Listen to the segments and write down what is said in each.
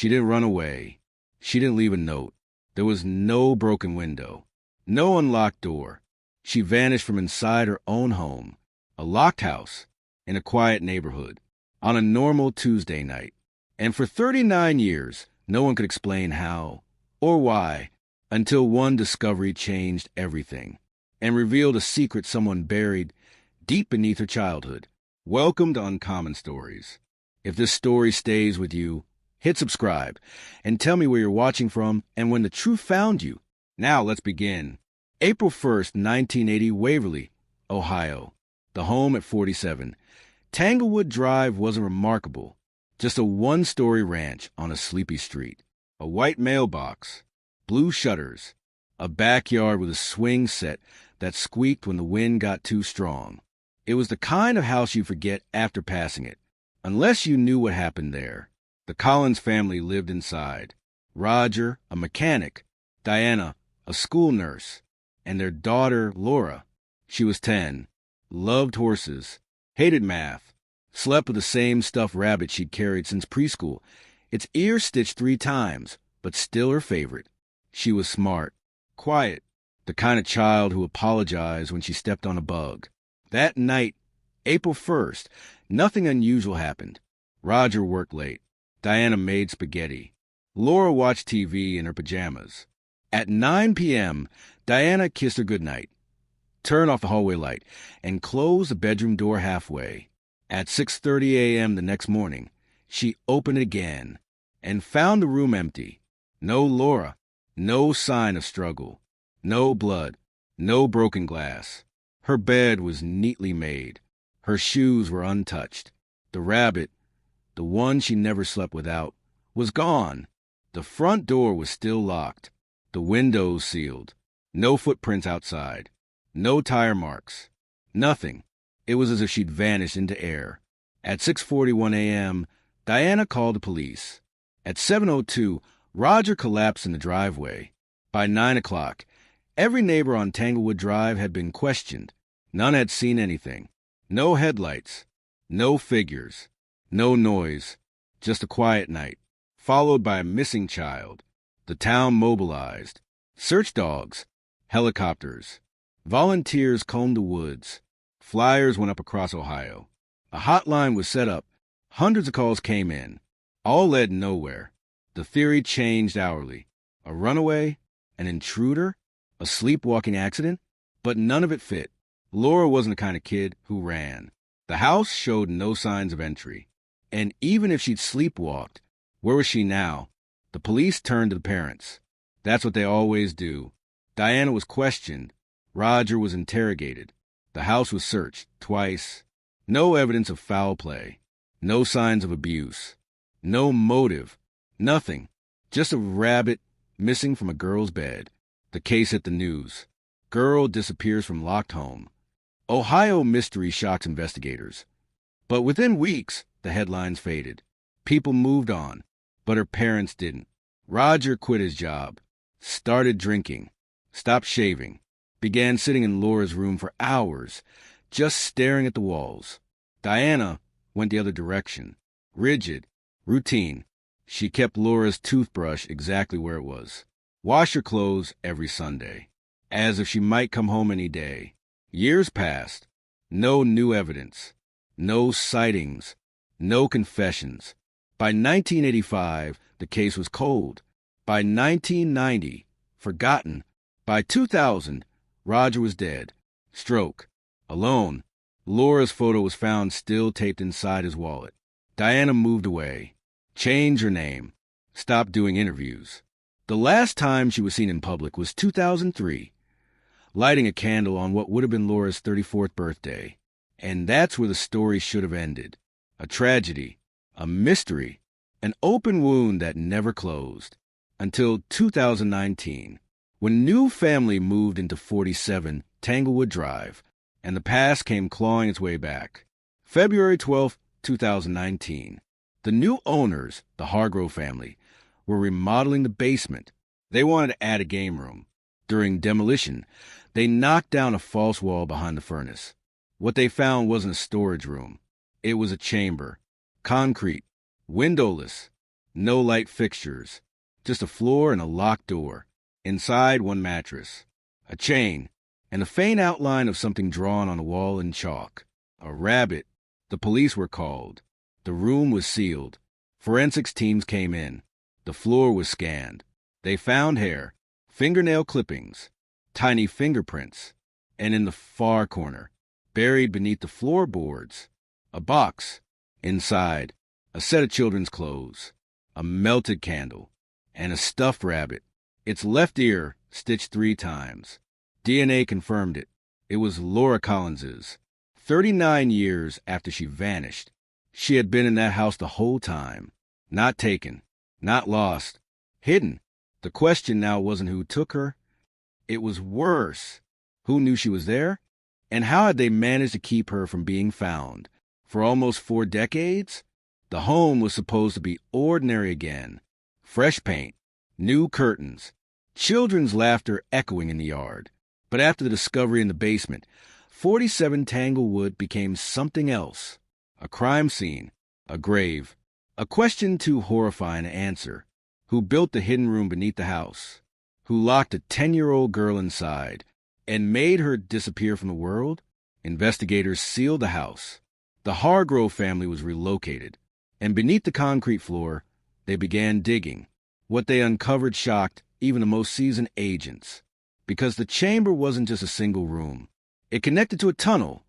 She didn't run away. She didn't leave a note. There was no broken window, no unlocked door. She vanished from inside her own home, a locked house, in a quiet neighborhood, on a normal Tuesday night. And for 39 years, no one could explain how or why, until one discovery changed everything and revealed a secret someone buried deep beneath her childhood. Welcome to Uncommon Stories. If this story stays with you, hit subscribe and tell me where you're watching from and when the truth found you. Now let's begin. April 1st, 1980, Waverly, Ohio. The home at 47. Tanglewood Drive wasn't remarkable. Just a one-story ranch on a sleepy street. A white mailbox, blue shutters, a backyard with a swing set that squeaked when the wind got too strong. It was the kind of house you forget after passing it, unless you knew what happened there. The Collins family lived inside. Roger, a mechanic, Diana, a school nurse, and their daughter, Laura. She was 10, loved horses, hated math, slept with the same stuffed rabbit she'd carried since preschool, its ear stitched 3 times, but still her favorite. She was smart, quiet, the kind of child who apologized when she stepped on a bug. That night, April 1st, nothing unusual happened. Roger worked late. Diana made spaghetti. Laura watched TV in her pajamas. At 9 p.m., Diana kissed her goodnight, turned off the hallway light, and closed the bedroom door halfway. At 6:30 a.m. the next morning, she opened it again and found the room empty. No Laura, no sign of struggle, no blood, no broken glass. Her bed was neatly made. Her shoes were untouched. The rabbit, the one she never slept without, was gone. The front door was still locked. The windows sealed. No footprints outside. No tire marks. Nothing. It was as if she'd vanished into air. At 6:41 a.m., Diana called the police. At 7:02, Roger collapsed in the driveway. By 9 o'clock, every neighbor on Tanglewood Drive had been questioned. None had seen anything. No headlights. No figures. No noise. Just a quiet night, followed by a missing child. The town mobilized. Search dogs. Helicopters. Volunteers combed the woods. Flyers went up across Ohio. A hotline was set up. Hundreds of calls came in. All led nowhere. The theory changed hourly. A runaway? An intruder? A sleepwalking accident? But none of it fit. Laura wasn't the kind of kid who ran. The house showed no signs of entry. And even if she'd sleepwalked, where was she now? The police turned to the parents. That's what they always do. Diana was questioned. Roger was interrogated. The house was searched twice. No evidence of foul play. No signs of abuse. No motive. Nothing. Just a rabbit missing from a girl's bed. The case hit the news. Girl disappears from locked home. Ohio mystery shocks investigators. But within weeks, the headlines faded. People moved on, but her parents didn't. Roger quit his job, started drinking, stopped shaving, began sitting in Laura's room for hours, just staring at the walls. Diana went the other direction. Rigid, routine. She kept Laura's toothbrush exactly where it was. Washed her clothes every Sunday, as if she might come home any day. Years passed. No new evidence. No sightings. No confessions. By 1985, the case was cold. By 1990, forgotten. By 2000, Roger was dead. Stroke. Alone. Laura's photo was found still taped inside his wallet. Diana moved away. Changed her name. Stopped doing interviews. The last time she was seen in public was 2003, lighting a candle on what would have been Laura's 34th birthday. And that's where the story should have ended. A tragedy. A mystery. An open wound that never closed. Until 2019, when new family moved into 47 Tanglewood Drive, and the past came clawing its way back. February 12, 2019. The new owners, the Hargrove family, were remodeling the basement. They wanted to add a game room. During demolition, they knocked down a false wall behind the furnace. What they found wasn't a storage room. It was a chamber. Concrete. Windowless. No light fixtures. Just a floor and a locked door. Inside, one mattress. A chain, and a faint outline of something drawn on a wall in chalk. A rabbit. The police were called. The room was sealed. Forensics teams came in. The floor was scanned. They found hair, fingernail clippings, tiny fingerprints, and in the far corner, buried beneath the floorboards, a box. Inside, a set of children's clothes, a melted candle, and a stuffed rabbit. Its left ear stitched 3 times. DNA confirmed it. It was Laura Collins's. 39 years after she vanished. She had been in that house the whole time. Not taken, not lost, hidden. The question now wasn't who took her. It was worse. Who knew she was there? And how had they managed to keep her from being found? For almost 4 decades? The home was supposed to be ordinary again. Fresh paint, new curtains, children's laughter echoing in the yard. But after the discovery in the basement, 47 Tanglewood became something else. A crime scene, a grave, a question too horrifying to answer. Who built the hidden room beneath the house? Who locked a 10-year-old girl inside and made her disappear from the world? Investigators sealed the house. The Hargrove family was relocated, and beneath the concrete floor, they began digging. What they uncovered shocked even the most seasoned agents, because the chamber wasn't just a single room. It connected to a tunnel,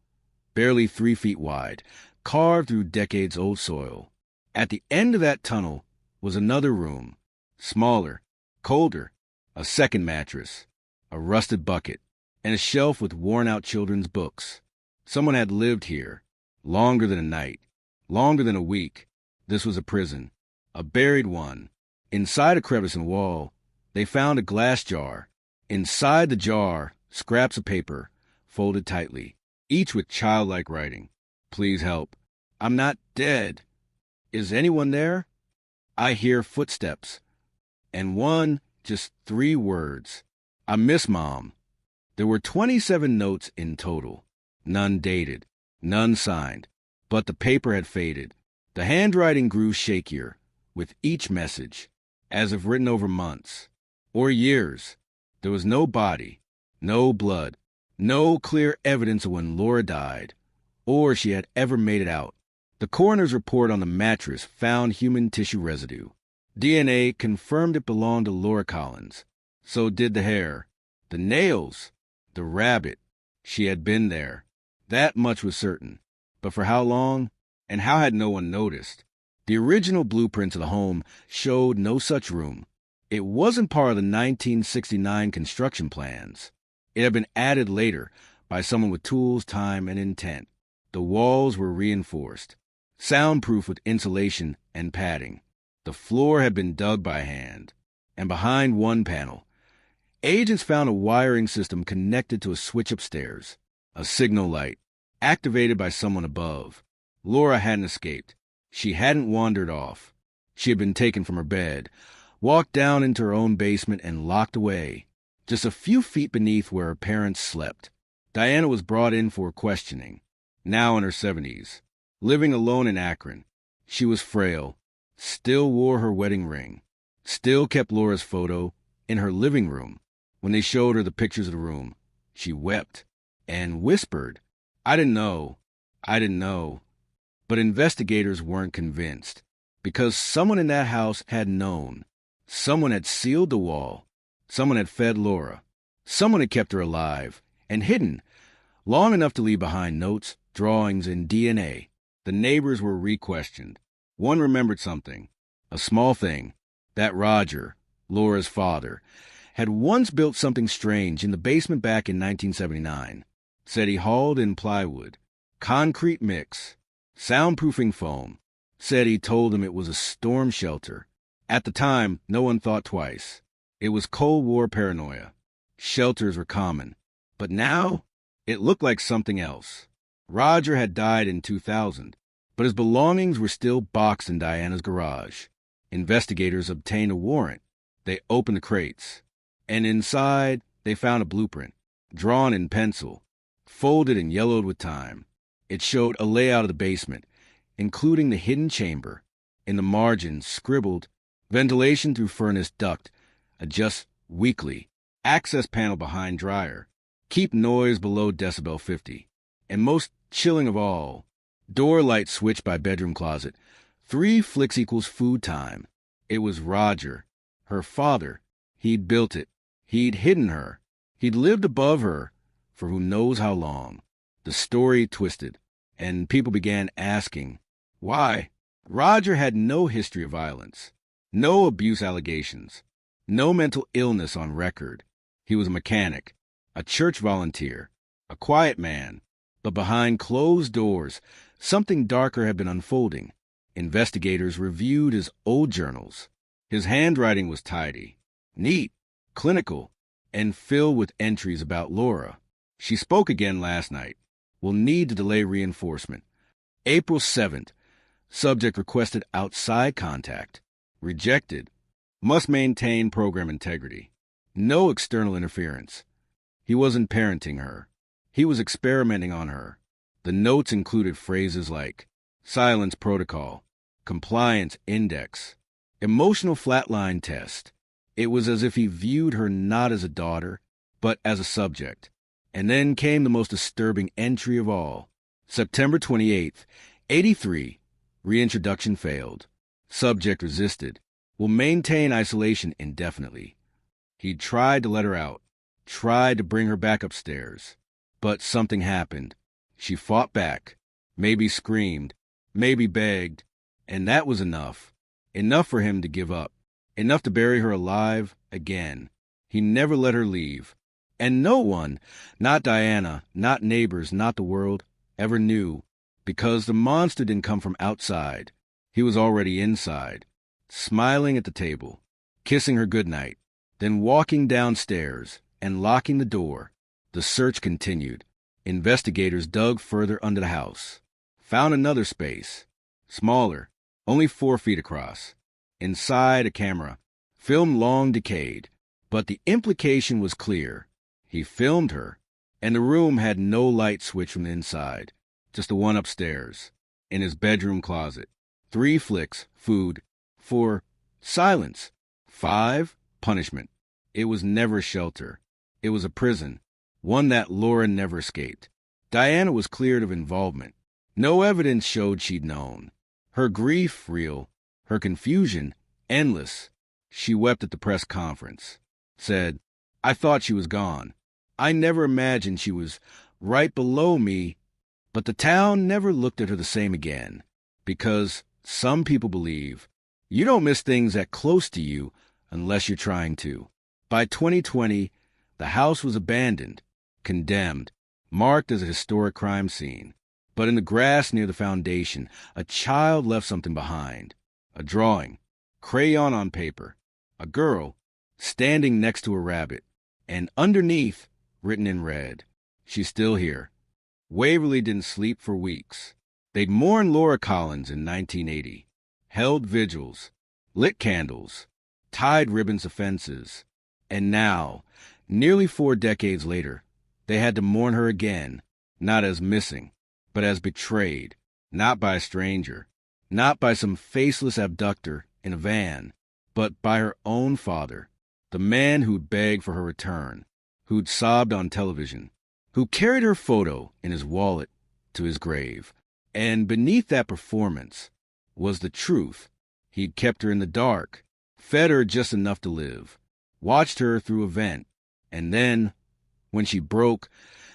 barely 3 feet wide, carved through decades-old soil. At the end of that tunnel was another room, smaller, colder, a second mattress, a rusted bucket, and a shelf with worn-out children's books. Someone had lived here, longer than a night, longer than a week. This was a prison, a buried one. Inside a crevice in the wall, they found a glass jar. Inside the jar, scraps of paper, folded tightly, each with childlike writing. Please help. I'm not dead. Is anyone there? I hear footsteps. And one, just 3 words. I miss Mom. There were 27 notes in total. None dated, none signed. But the paper had faded. The handwriting grew shakier with each message, as if written over months or years. There was no body, no blood, no clear evidence of when Laura died, or she had ever made it out. The coroner's report on the mattress found human tissue residue. DNA confirmed it belonged to Laura Collins. So did the hair, the nails, the rabbit. She had been there. That much was certain. But for how long? And how had no one noticed? The original blueprints of the home showed no such room. It wasn't part of the 1969 construction plans. It had been added later by someone with tools, time, and intent. The walls were reinforced, soundproof with insulation and padding. The floor had been dug by hand. And behind one panel, agents found a wiring system connected to a switch upstairs, a signal light, activated by someone above. Laura hadn't escaped. She hadn't wandered off. She had been taken from her bed, walked down into her own basement, and locked away, just a few feet beneath where her parents slept. Diana was brought in for questioning, now in her 70s, living alone in Akron. She was frail, still wore her wedding ring, still kept Laura's photo in her living room. When they showed her the pictures of the room, she wept and whispered, I didn't know. But investigators weren't convinced, because someone in that house had known. Someone had sealed the wall. Someone had fed Laura. Someone had kept her alive and hidden long enough to leave behind notes, drawings, and DNA. The neighbors were re-questioned. One remembered something, a small thing, that Roger, Laura's father, had once built something strange in the basement back in 1979. Said he hauled in plywood, concrete mix, soundproofing foam. Said he told him it was a storm shelter. At the time, no one thought twice. It was Cold War paranoia. Shelters were common. But now, it looked like something else. Roger had died in 2000, but his belongings were still boxed in Diana's garage. Investigators obtained a warrant. They opened the crates. And inside, they found a blueprint, drawn in pencil, folded and yellowed with time. It showed a layout of the basement, including the hidden chamber. In the margins, scribbled, Ventilation through furnace duct. Adjust weekly. Access panel behind dryer. Keep noise below decibel 50. And most chilling of all, door light switch by bedroom closet. 3 flicks equals food time. It was Roger, her father. He'd built it. He'd hidden her. He'd lived above her for who knows how long. The story twisted, and people began asking, why? Roger had no history of violence, no abuse allegations, no mental illness on record. He was a mechanic, a church volunteer, a quiet man. But behind closed doors, something darker had been unfolding. Investigators reviewed his old journals. His handwriting was tidy, neat, clinical, and filled with entries about Laura. She spoke again last night. Will need to delay reinforcement. April 7th. Subject requested outside contact. Rejected. Must maintain program integrity. No external interference. He wasn't parenting her. He was experimenting on her. The notes included phrases like silence protocol, compliance index, emotional flatline test. It was as if he viewed her not as a daughter, but as a subject. And then came the most disturbing entry of all. September 28th, 83. Reintroduction failed. Subject resisted. Will maintain isolation indefinitely. He tried to let her out, tried to bring her back upstairs. But something happened. She fought back, maybe screamed, maybe begged, and that was enough. Enough for him to give up. Enough to bury her alive again. He never let her leave. And no one, not Diana, not neighbors, not the world, ever knew, because the monster didn't come from outside. He was already inside, smiling at the table, kissing her goodnight, then walking downstairs and locking the door. The search continued. Investigators dug further under the house, found another space, smaller, only 4 feet across. Inside, a camera, film long decayed, but the implication was clear. He filmed her, and the room had no light switch from the inside, just the one upstairs, in his bedroom closet. 3 flicks, food. 4, silence. 5, punishment. It was never a shelter. It was a prison, one that Laura never escaped. Diana was cleared of involvement. No evidence showed she'd known. Her grief real, her confusion endless. She wept at the press conference, said, I thought she was gone. I never imagined she was right below me, but the town never looked at her the same again, because some people believe you don't miss things that close to you unless you're trying to. By 2020, the house was abandoned, condemned, marked as a historic crime scene. But in the grass near the foundation, a child left something behind. A drawing, crayon on paper, a girl standing next to a rabbit, and underneath, written in red, she's still here. Waverly didn't sleep for weeks. They'd mourned Laura Collins in 1980, held vigils, lit candles, tied ribbons to fences, and now, nearly 4 decades later, they had to mourn her again, not as missing, but as betrayed, not by a stranger, not by some faceless abductor in a van, but by her own father, the man who'd begged for her return, who'd sobbed on television, who carried her photo in his wallet to his grave. And beneath that performance was the truth. He'd kept her in the dark, fed her just enough to live, watched her through a vent, and then, when she broke,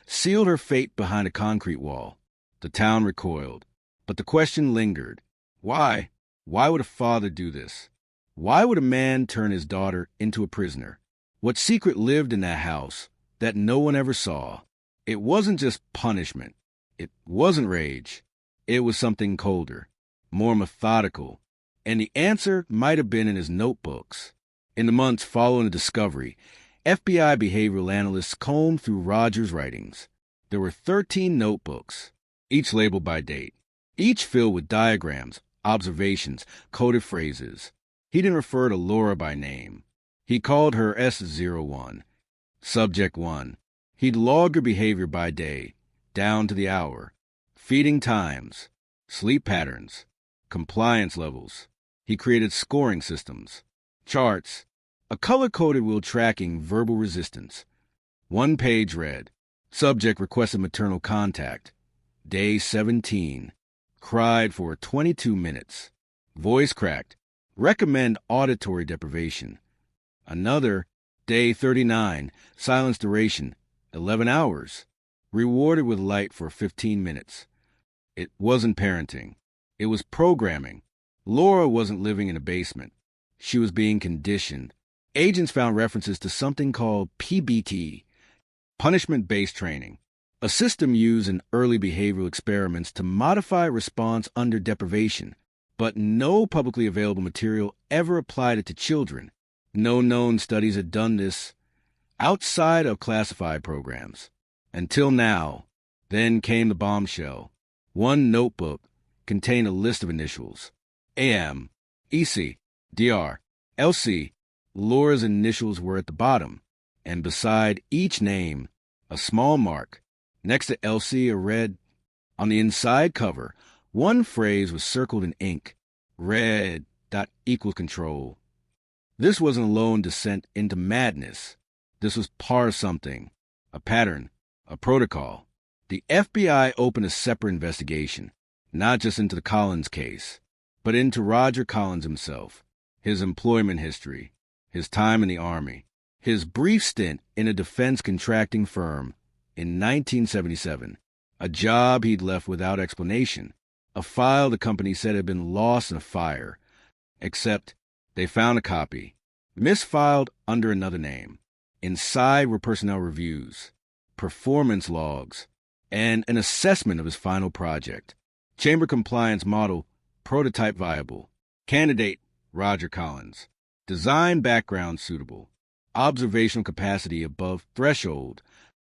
sealed her fate behind a concrete wall. The town recoiled, but the question lingered. Why? Why would a father do this? Why would a man turn his daughter into a prisoner? What secret lived in that house that no one ever saw? It wasn't just punishment. It wasn't rage. It was something colder, more methodical, and the answer might have been in his notebooks. In the months following the discovery, FBI behavioral analysts combed through Roger's writings. There were 13 notebooks, each labeled by date, each filled with diagrams, observations, coded phrases. He didn't refer to Laura by name. He called her S01, Subject 1. He'd logged her behavior by day, down to the hour, feeding times, sleep patterns, compliance levels. He created scoring systems, charts, a color-coded wheel tracking verbal resistance. One page read, subject requested maternal contact. Day 17. Cried for 22 minutes. Voice cracked. Recommend auditory deprivation. Another, day 39. Silence duration, 11 hours. Rewarded with light for 15 minutes. It wasn't parenting. It was programming. Laura wasn't living in a basement. She was being conditioned. Agents found references to something called PBT, punishment-based training, a system used in early behavioral experiments to modify response under deprivation, but no publicly available material ever applied it to children. No known studies had done this outside of classified programs. Until now. Then came the bombshell. One notebook contained a list of initials. AM, EC, DR, LC. Laura's initials were at the bottom, and beside each name, a small mark. Next to LC, a red. On the inside cover, one phrase was circled in ink. Red. Equals control. This wasn't a lone descent into madness. This was part of something, a pattern, a protocol. The FBI opened a separate investigation, not just into the Collins case, but into Roger Collins himself, his employment history, his time in the Army, his brief stint in a defense contracting firm in 1977, a job he'd left without explanation, a file the company said had been lost in a fire, except they found a copy, misfiled under another name. Inside were personnel reviews, performance logs, and an assessment of his final project. Chamber compliance model, prototype viable. Candidate, Roger Collins. Design background suitable. Observational capacity above threshold.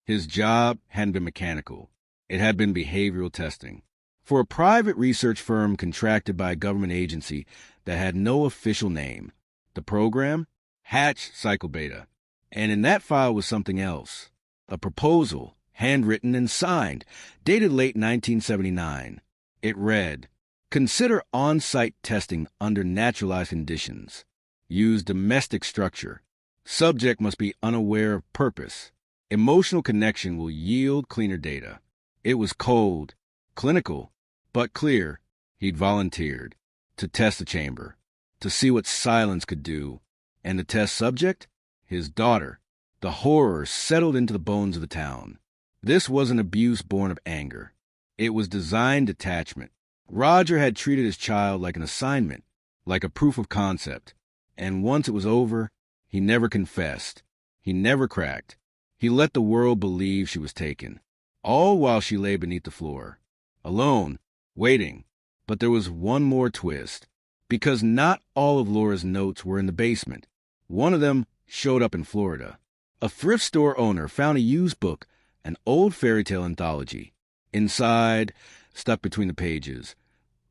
His job hadn't been mechanical. It had been behavioral testing. For a private research firm contracted by a government agency that had no official name. The program? Hatch Cycle Beta. And in that file was something else. A proposal, handwritten and signed, dated late 1979. It read, consider on-site testing under naturalized conditions. Use domestic structure. Subject must be unaware of purpose. Emotional connection will yield cleaner data. It was cold, clinical, but clear. He'd volunteered to test the chamber, to see what silence could do. And the test subject? His daughter. The horror settled into the bones of the town. This wasn't abuse born of anger. It was designed detachment. Roger had treated his child like an assignment, like a proof of concept. And once it was over, he never confessed. He never cracked. He let the world believe she was taken. All while she lay beneath the floor. Alone, waiting. But there was one more twist. Because not all of Laura's notes were in the basement. One of them showed up in Florida. A thrift store owner found a used book, an old fairy tale anthology. Inside, stuck between the pages,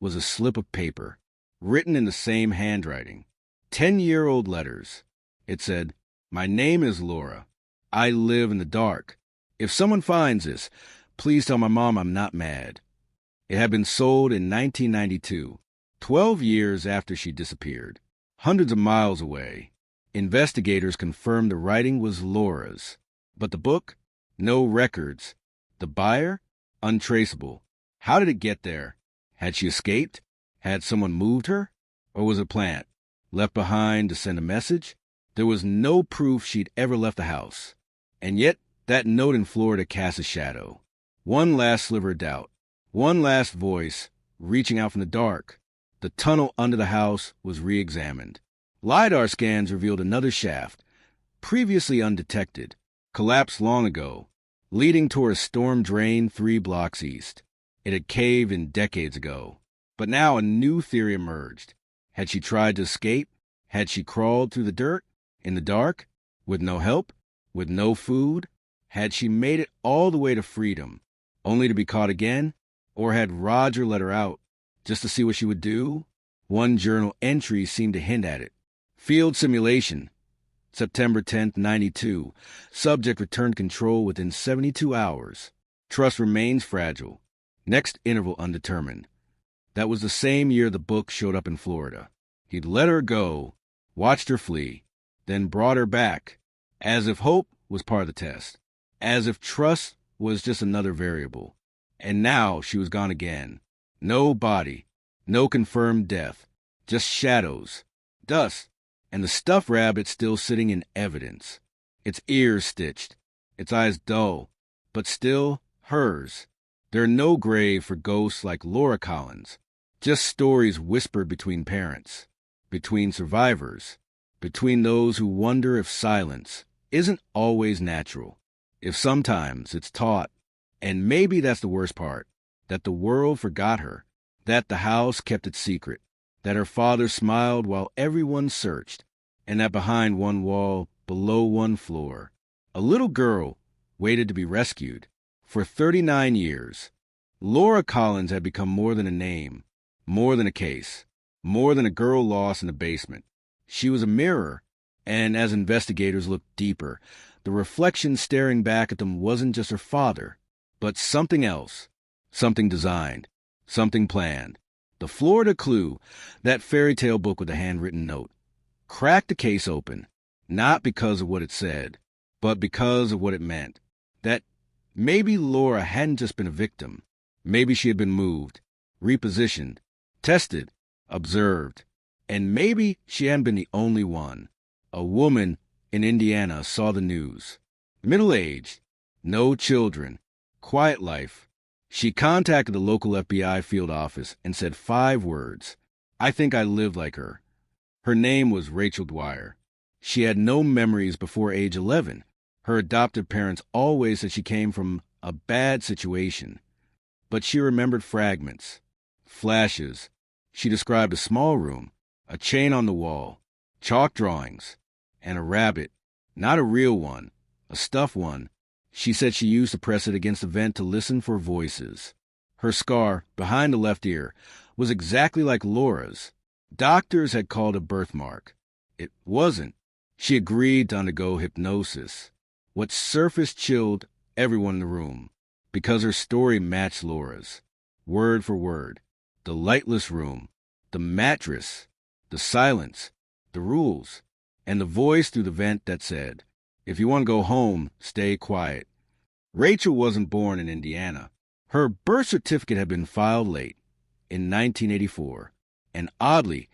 was a slip of paper, written in the same handwriting. 10-year-old letters. It said, my name is Laura. I live in the dark. If someone finds this, please tell my mom I'm not mad. It had been sold in 1992, 12 years after she disappeared, hundreds of miles away. Investigators confirmed the writing was Laura's. But the book? No records. The buyer? Untraceable. How did it get there? Had she escaped? Had someone moved her? Or was it a plant? Left behind to send a message? There was no proof she'd ever left the house. And yet, that note in Florida cast a shadow. One last sliver of doubt. One last voice, reaching out from the dark. The tunnel under the house was re-examined. LiDAR scans revealed another shaft, previously undetected, collapsed long ago, leading toward a storm drain 3 blocks east. It had caved in decades ago. But now a new theory emerged. Had she tried to escape? Had she crawled through the dirt? In the dark? With no help? With no food? Had she made it all the way to freedom, only to be caught again? Or had Roger let her out, just to see what she would do? One journal entry seemed to hint at it. Field simulation. September 10th, 92. Subject returned control within 72 hours. Trust remains fragile. Next interval undetermined. That was the same year the book showed up in Florida. He'd let her go, watched her flee, then brought her back, as if hope was part of the test, as if trust was just another variable. And now she was gone again. No body, no confirmed death, just shadows, dust, and the stuffed rabbit still sitting in evidence, its ears stitched, its eyes dull, but still hers. There are no grave for ghosts like Laura Collins, just stories whispered between parents, between survivors, between those who wonder if silence isn't always natural, if sometimes it's taught. And maybe that's the worst part, that the world forgot her, that the house kept its secret, that her father smiled while everyone searched, and that behind one wall, below one floor, a little girl waited to be rescued. For 39 years, Laura Collins had become more than a name, more than a case, more than a girl lost in the basement. She was a mirror, and as investigators looked deeper, the reflection staring back at them wasn't just her father, but something else, something designed, something planned. The Florida Clue, that fairy tale book with a handwritten note, cracked the case open, not because of what it said, but because of what it meant. That maybe Laura hadn't just been a victim. Maybe she had been moved, repositioned, tested, observed. And maybe she hadn't been the only one. A woman in Indiana saw the news. Middle-aged, no children, quiet life. She contacted the local FBI field office and said 5 words. I think I lived like her. Her name was Rachel Dwyer. She had no memories before age 11. Her adoptive parents always said she came from a bad situation. But she remembered fragments, flashes. She described a small room, a chain on the wall, chalk drawings, and a rabbit. Not a real one, a stuffed one. She said she used to press it against the vent to listen for voices. Her scar, behind the left ear, was exactly like Laura's. Doctors had called it a birthmark. It wasn't. She agreed to undergo hypnosis. What surfaced chilled everyone in the room, because her story matched Laura's, word for word. The lightless room, the mattress, the silence, the rules, and the voice through the vent that said, if you want to go home, stay quiet. Rachel wasn't born in Indiana. Her birth certificate had been filed late, in 1984, and oddly,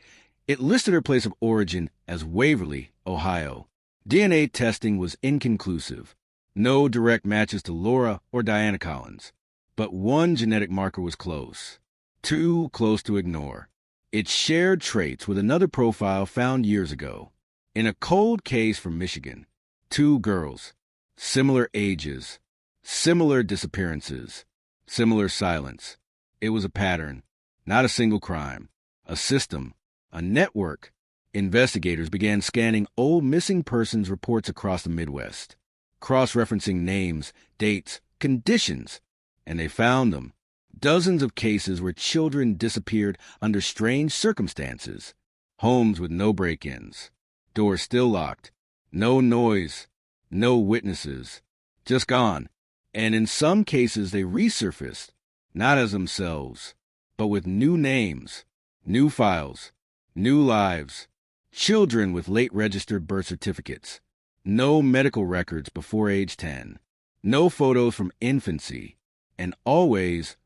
it listed her place of origin as Waverly, Ohio. DNA testing was inconclusive. No direct matches to Laura or Diana Collins. But one genetic marker was close. Too close to ignore. It shared traits with another profile found years ago. In a cold case from Michigan. 2 girls. Similar ages. Similar disappearances. Similar silence. It was a pattern. Not a single crime. A system. A network. Investigators began scanning old missing persons reports across the Midwest, cross-referencing names, dates, conditions, and they found them. Dozens of cases where children disappeared under strange circumstances. Homes with no break-ins. Doors still locked. No noise. No witnesses. Just gone. And in some cases they resurfaced, not as themselves, but with new names, new files, new lives. Children with late registered birth certificates. No medical records before age 10. No photos from infancy. And always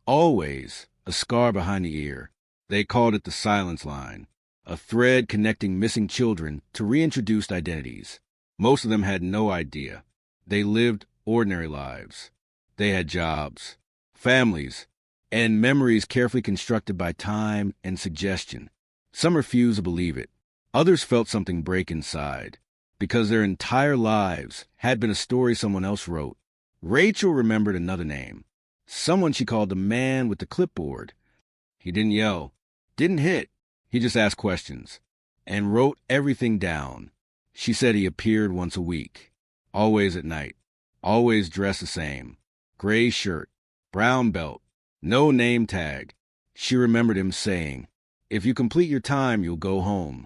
a scar behind the ear. They called it the silence line, a thread connecting missing children to reintroduced identities. Most of them had no idea. They lived ordinary lives. They had jobs, families, and memories carefully constructed by time and suggestion. Some refused to believe it. Others felt something break inside, because their entire lives had been a story someone else wrote. Rachel remembered another name, someone she called the man with the clipboard. He didn't yell, didn't hit, he just asked questions, and wrote everything down. She said he appeared once a week, always at night, always dressed the same, gray shirt, brown belt, no name tag. She remembered him saying, if you complete your time, you'll go home.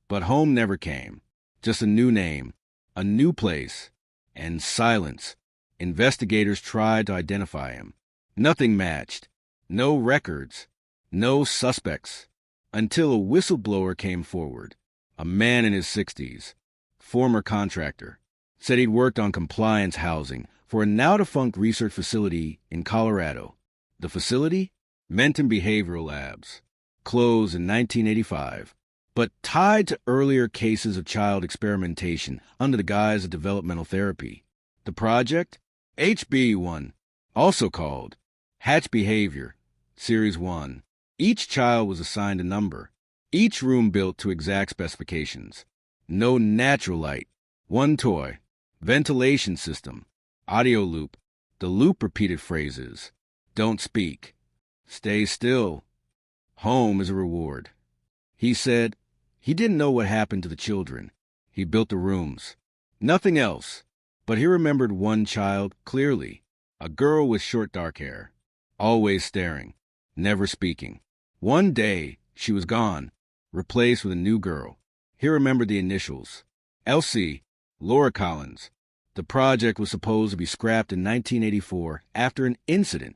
But home never came. Just a new name, a new place, and silence. Investigators tried to identify him. Nothing matched. No records. No suspects. until a whistleblower came forward. A man in his 60s, former contractor, said he'd worked on compliance housing for a now-defunct research facility in Colorado. The facility? Menton Behavioral Labs, closed in 1985, but tied to earlier cases of child experimentation under the guise of developmental therapy. The project? HB1, also called Hatch Behavior, Series 1. Each child was assigned a number, each room built to exact specifications. No natural light, one toy, ventilation system, audio loop. The loop repeated phrases. Don't speak. Stay still. Home is a reward. He said he didn't know what happened to the children. He built the rooms. Nothing else. But he remembered one child clearly. A girl with short dark hair. Always staring. Never speaking. One day, she was gone. Replaced with a new girl. He remembered the initials. Elsie. Laura Collins. The project was supposed to be scrapped in 1984 after an incident.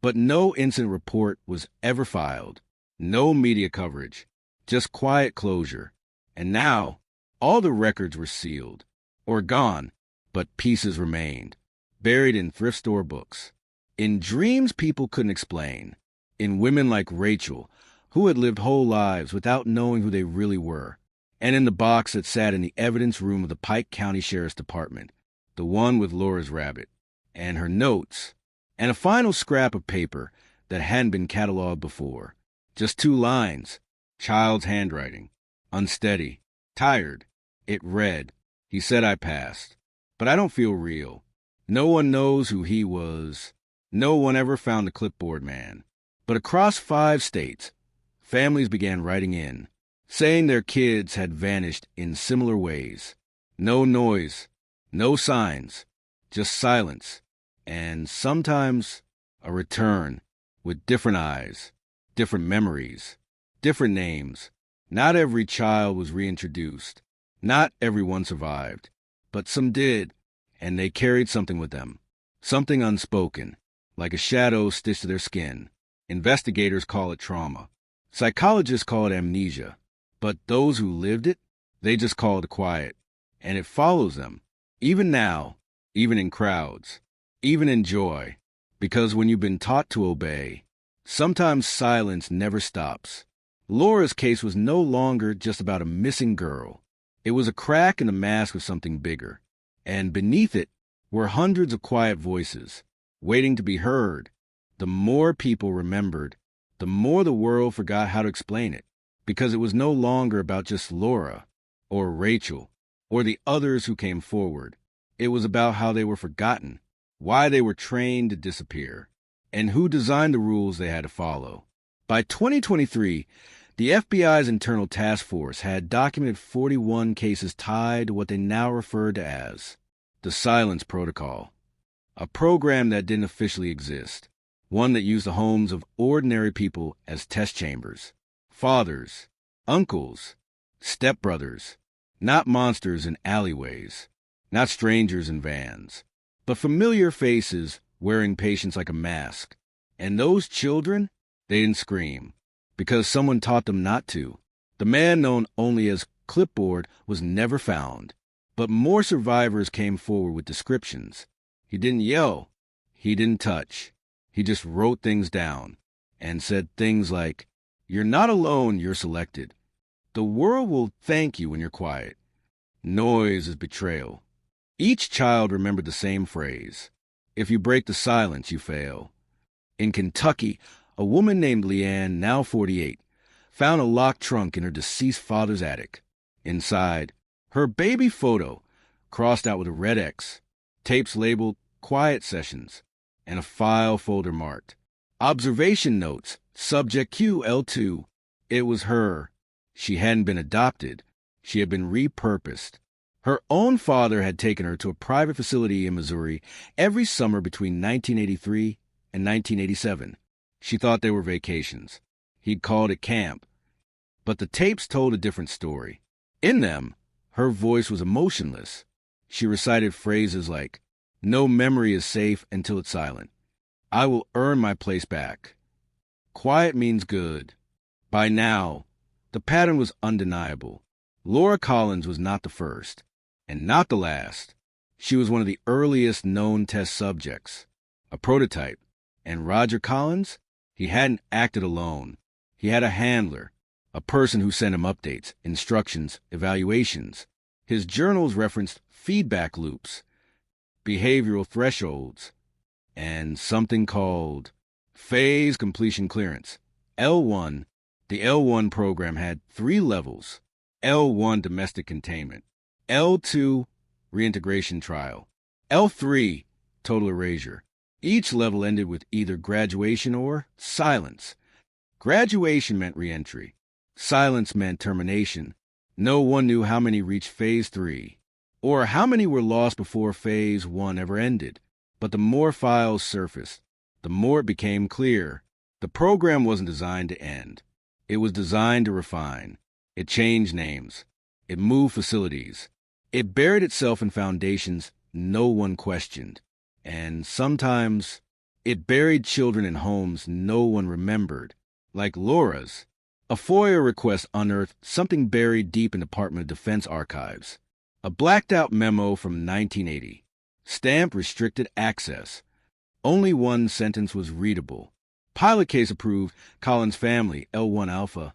But no incident report was ever filed. No media coverage. Just quiet closure. And now, all the records were sealed. Or gone, but pieces remained. Buried in thrift store books. In dreams people couldn't explain. In women like Rachel, who had lived whole lives without knowing who they really were. And in the box that sat in the evidence room of the Pike County Sheriff's Department. The one with Laura's rabbit. And her notes. And a final scrap of paper that hadn't been cataloged before. Just 2 lines. Child's handwriting. Unsteady. Tired. It read, "He said I passed. But I don't feel real. No one knows who he was. No one ever found the clipboard man." But across 5 states, families began writing in, saying their kids had vanished in similar ways. No noise. No signs. Just silence. And sometimes a return with different eyes, different memories, different names. Not every child was reintroduced. Not everyone survived. But some did, and they carried something with them. Something unspoken, like a shadow stitched to their skin. Investigators call it trauma. Psychologists call it amnesia. But those who lived it, they just call it quiet. And it follows them, even now, even in crowds. Even in joy, because when you've been taught to obey, sometimes silence never stops. Laura's case was no longer just about a missing girl. It was a crack in the mask of something bigger. And beneath it were hundreds of quiet voices, waiting to be heard. The more people remembered, the more the world forgot how to explain it, because it was no longer about just Laura, or Rachel, or the others who came forward. It was about how they were forgotten. Why they were trained to disappear, and who designed the rules they had to follow. By 2023, the FBI's internal task force had documented 41 cases tied to what they now refer to as the Silence Protocol, a program that didn't officially exist, one that used the homes of ordinary people as test chambers, fathers, uncles, stepbrothers, not monsters in alleyways, not strangers in vans, but familiar faces wearing patience like a mask. And those children, they didn't scream, because someone taught them not to. The man known only as Clipboard was never found, but more survivors came forward with descriptions. He didn't yell. He didn't touch. He just wrote things down and said things like, "You're not alone, you're selected. The world will thank you when you're quiet. Noise is betrayal." Each child remembered the same phrase. If you break the silence, you fail. In Kentucky, a woman named Leanne, now 48, found a locked trunk in her deceased father's attic. Inside, her baby photo, crossed out with a red X, tapes labeled "Quiet Sessions," and a file folder marked "Observation Notes, Subject QL2." It was her. She hadn't been adopted. She had been repurposed. Her own father had taken her to a private facility in Missouri every summer between 1983 and 1987. She thought they were vacations. He'd called it camp. But the tapes told a different story. In them, her voice was emotionless. She recited phrases like, "No memory is safe until it's silent. I will earn my place back. Quiet means good. By now, the pattern was undeniable. Laura Collins was not the first, and not the last. She was one of the earliest known test subjects, a prototype. And Roger Collins? He hadn't acted alone. He had a handler, a person who sent him updates, instructions, evaluations. His journals referenced feedback loops, behavioral thresholds, and something called phase completion clearance, L1. The L1 program had 3 levels: L1 domestic containment, L2 reintegration trial, L3 total erasure. Each level ended with either graduation or silence. Graduation meant reentry. Silence meant termination. No one knew how many reached Phase 3, or how many were lost before Phase 1 ever ended. But the more files surfaced, the more it became clear. The program wasn't designed to end. It was designed to refine. It changed names. It moved facilities. It buried itself in foundations no one questioned. And sometimes it buried children in homes no one remembered, like Laura's. A FOIA request unearthed something buried deep in the Department of Defense archives. A blacked-out memo from 1980. Stamped restricted access. Only one sentence was readable. Pilot case approved, Collins family, L1 Alpha.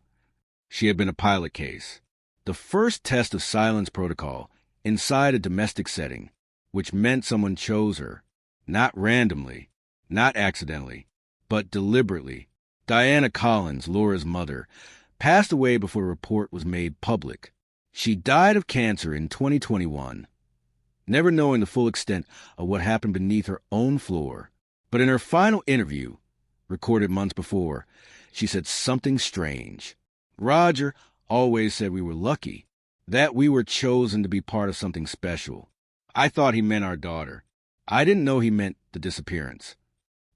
She had been a pilot case. The first test of silence protocol inside a domestic setting, which meant someone chose her. Not randomly, not accidentally, but deliberately. Diana Collins, Laura's mother, passed away before a report was made public. She died of cancer in 2021, never knowing the full extent of what happened beneath her own floor. But in her final interview, recorded months before, she said something strange. Roger always said we were lucky, that we were chosen to be part of something special. I thought he meant our daughter. I didn't know he meant the disappearance.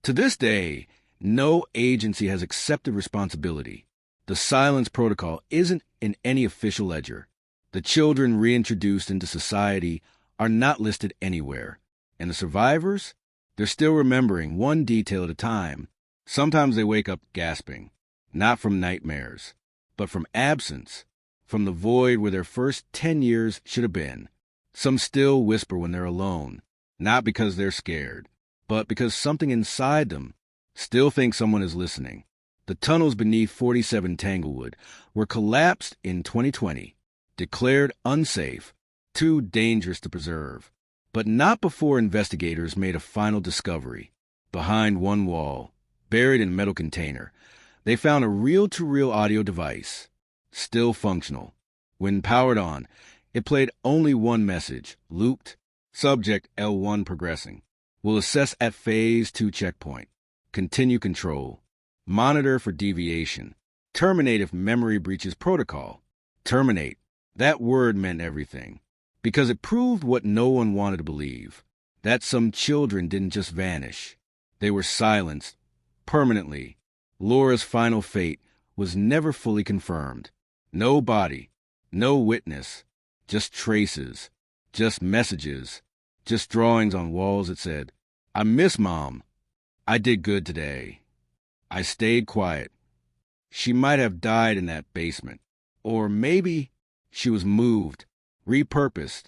To this day, no agency has accepted responsibility. The silence protocol isn't in any official ledger. The children reintroduced into society are not listed anywhere. And the survivors? They're still remembering one detail at a time. Sometimes they wake up gasping, not from nightmares, but from absence, from the void where their first 10 years should have been. Some still whisper when they're alone, not because they're scared, but because something inside them still thinks someone is listening. The tunnels beneath 47 Tanglewood were collapsed in 2020, declared unsafe, too dangerous to preserve. But not before investigators made a final discovery. Behind one wall, buried in a metal container, they found a reel-to-reel audio device, still functional. When powered on, it played only one message, looped, subject L1 progressing. Will assess at Phase 2 checkpoint. Continue control. Monitor for deviation. Terminate if memory breaches protocol. Terminate. That word meant everything. Because it proved what no one wanted to believe. That some children didn't just vanish. They were silenced. Permanently. Laura's final fate was never fully confirmed. No body. No witness. Just traces. Just messages. Just drawings on walls that said, I miss Mom. I did good today. I stayed quiet. She might have died in that basement. Or maybe she was moved, repurposed,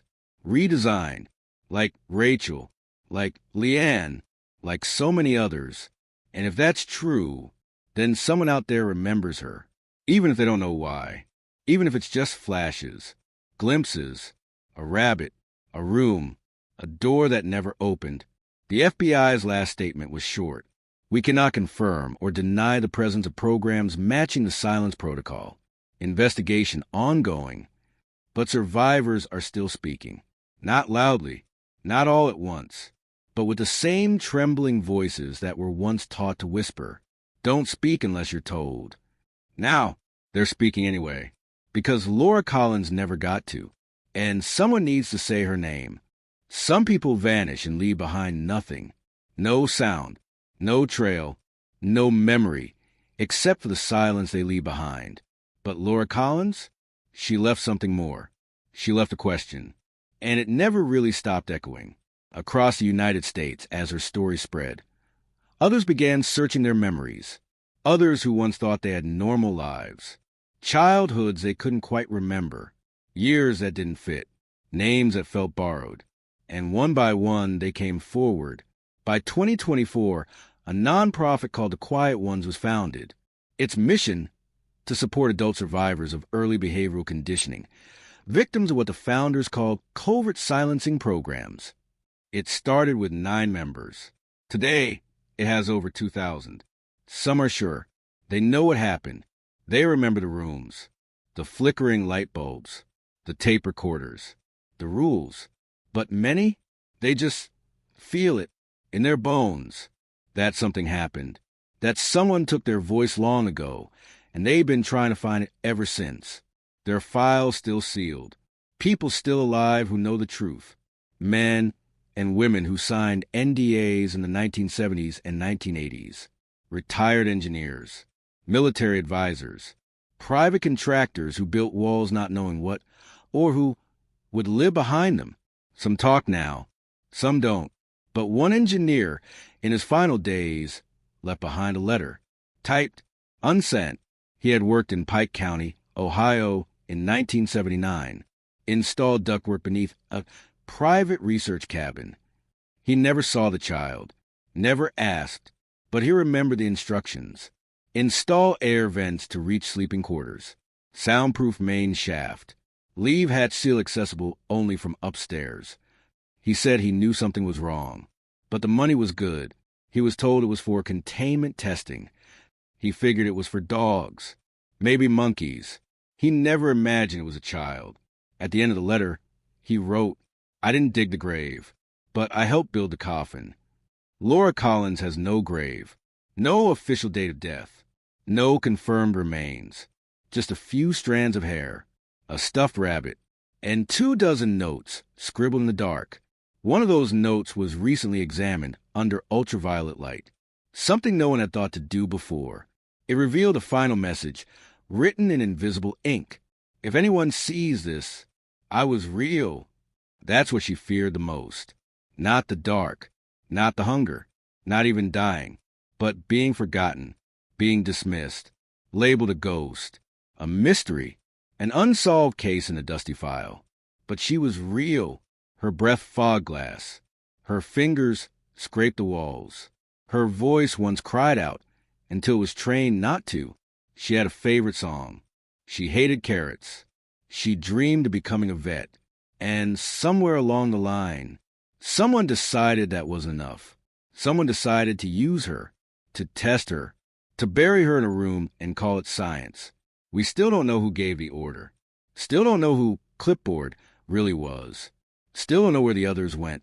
redesigned, like Rachel, like Leanne, like so many others. And if that's true, then someone out there remembers her, even if they don't know why, even if it's just flashes, glimpses, a rabbit, a room, a door that never opened. The FBI's last statement was short. We cannot confirm or deny the presence of programs matching the silence protocol. Investigation ongoing. But survivors are still speaking. Not loudly, not all at once, but with the same trembling voices that were once taught to whisper. Don't speak unless you're told. Now, they're speaking anyway, because Laura Collins never got to, and someone needs to say her name. Some people vanish and leave behind nothing. No sound, no trail, no memory, except for the silence they leave behind. But Laura Collins? She left something more. She left a question. And it never really stopped echoing across the United States as her story spread. Others began searching their memories. Others who once thought they had normal lives. Childhoods they couldn't quite remember. Years that didn't fit. Names that felt borrowed. And one by one, they came forward. By 2024, a nonprofit called The Quiet Ones was founded. Its mission, to support adult survivors of early behavioral conditioning, victims of what the founders called covert silencing programs. It started with 9 members. Today, it has over 2,000. Some are sure. They know what happened. They remember the rooms, the flickering light bulbs, the tape recorders, the rules. But many, they just feel it in their bones that something happened, that someone took their voice long ago, and they've been trying to find it ever since. Their files still sealed. People still alive who know the truth. Men and women who signed NDAs in the 1970s and 1980s. Retired engineers, military advisors, private contractors who built walls not knowing what, or who would live behind them. Some talk now, some don't. But one engineer, in his final days, left behind a letter, typed, unsent. He had worked in Pike County, Ohio, in 1979, installed ductwork beneath a private research cabin. He never saw the child, never asked, but he remembered the instructions. Install air vents to reach sleeping quarters. Soundproof main shaft. Leave hatch seal accessible only from upstairs. He said he knew something was wrong, but the money was good. He was told it was for containment testing. He figured it was for dogs, maybe monkeys. He never imagined it was a child. At the end of the letter, he wrote, "I didn't dig the grave, but I helped build the coffin. Laura Collins has no grave, no official date of death, no confirmed remains, just a few strands of hair, a stuffed rabbit, and 24 notes scribbled in the dark. One of those notes was recently examined under ultraviolet light, something no one had thought to do before. It revealed a final message, written in invisible ink. If anyone sees this, I was real." That's what she feared the most. Not the dark, not the hunger, not even dying, but being forgotten, being dismissed, labeled a ghost, a mystery, an unsolved case in a dusty file. But she was real. Her breath fog glass. Her fingers scraped the walls. Her voice once cried out until it was trained not to. She had a favorite song. She hated carrots. She dreamed of becoming a vet. And somewhere along the line, someone decided that wasn't enough. Someone decided to use her, to test her, to bury her in a room and call it science. We still don't know who gave the order. Still don't know who Clipboard really was. Still don't know where the others went,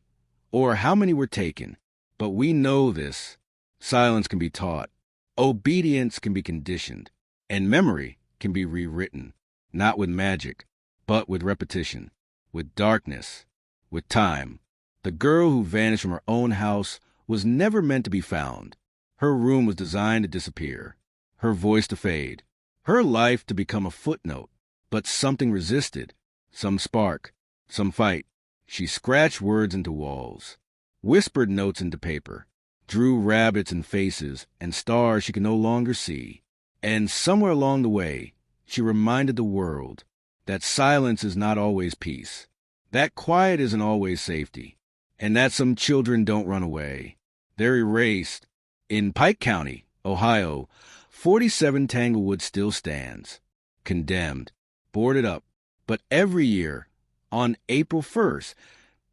or how many were taken. But we know this. Silence can be taught. Obedience can be conditioned. And memory can be rewritten. Not with magic, but with repetition, with darkness, with time. The girl who vanished from her own house was never meant to be found. Her room was designed to disappear. Her voice to fade. Her life to become a footnote. But something resisted. Some spark. Some fight. She scratched words into walls, whispered notes into paper, drew rabbits and faces and stars she could no longer see. And somewhere along the way, she reminded the world that silence is not always peace, that quiet isn't always safety, and that some children don't run away. They're erased. In Pike County, Ohio, 47 Tanglewood still stands, condemned, boarded up. But every year, on April 1st,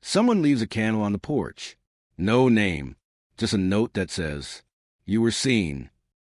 someone leaves a candle on the porch. No name, just a note that says, "You were seen."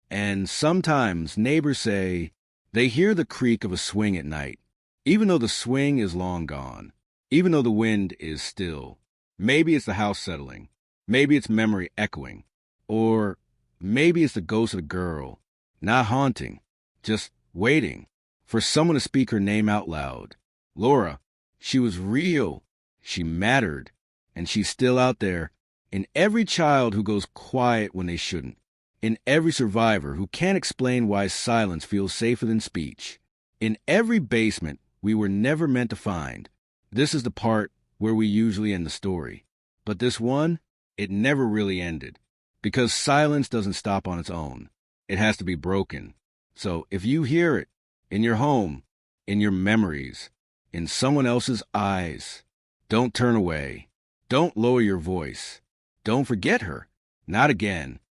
And sometimes neighbors say they hear the creak of a swing at night, even though the swing is long gone, even though the wind is still. Maybe it's the house settling. Maybe it's memory echoing. Or maybe it's the ghost of a girl, not haunting, just waiting for someone to speak her name out loud. Laura. She was real, she mattered, and she's still out there in every child who goes quiet when they shouldn't, in every survivor who can't explain why silence feels safer than speech, in every basement we were never meant to find. This is the part where we usually end the story. But this one, it never really ended, because silence doesn't stop on its own. it has to be broken. So if you hear it in your home, in your memories, in someone else's eyes, don't turn away. Don't lower your voice. Don't forget her. Not again.